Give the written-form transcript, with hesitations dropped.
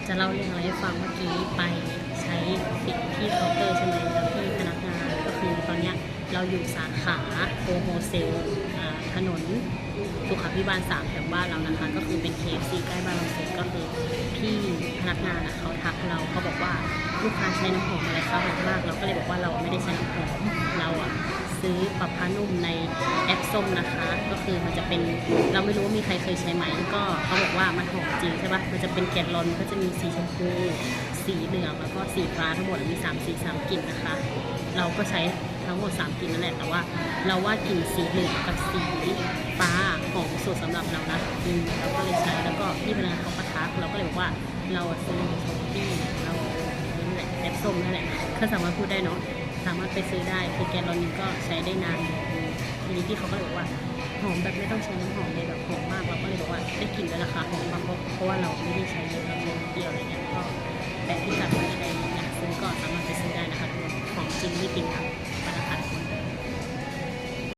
จะเล่าเรื่องอะไรให้ฟังเมื่อกี้ไปใช้สิทธิ์ที่เคาน์เตอร์ใช่ไหมแล้วที่พนักงานก็คือตอนเนี้ยเราอยู่สาขาโฮเซลถนนสุขาภิบาล3แถวบ้านเรานะคะก็คือเป็น KFC ใกล้บ้านเราสุดก็คือพี่พนักงานเขาทักเราเขาบอกว่าลูกค้าใช้น้ำหอมอะไรคะหอมมากเราก็เลยบอกว่าเราไม่ได้ใช้น้ำหอมเราซื้อปรับผ้านุ่มในแอปส้มนะคะก็คือมันจะเป็นเราไม่รู้ว่ามีใครเคยใช้ไหมก็เขาบอกว่ามันหอมจริงใช่ปะมันจะเป็นแกลลอนก็จะมีสีชมพูสีเหลืองแล้วก็สีฟ้าทั้งหมดมี3สี3กลิ่นนะคะเราก็ใช้ทั้งหมด3กลิ่นนั่นแหละแต่ว่าเราว่ากลิ่นสีเหลืองกับสีฟ้าหอมสุดสำหรับเรานะเราก็เลยใช้แล้วก็พี่พนักงานเขาประทักเราก็เลยบอกว่าเราซื้อช้อปปี้เรานั่นแหละแอปส้มนั่นแหละก็สามารถพูดได้เนาะสามารถไปซื้อได้คือแกลลอนนึงก็ใช้ได้นานทีนี้พี่เขาก็เลยบอกว่าหอมแบบไม่ต้องใช้น้ำหอมเลยแบบหอมมากเราก็เลยบอกว่าได้กลิ่นแล้วราคาหอมมากเพราะว่าเราไม่ได้ใช้เยอะเราใช้นิดเดียวอะไรเงี้ยก็แต่ที่กัดไว้ใครอยากซื้อก็สามารถไปซื้อได้นะคะทุกคนหอมจริงไม่จริงค่ะ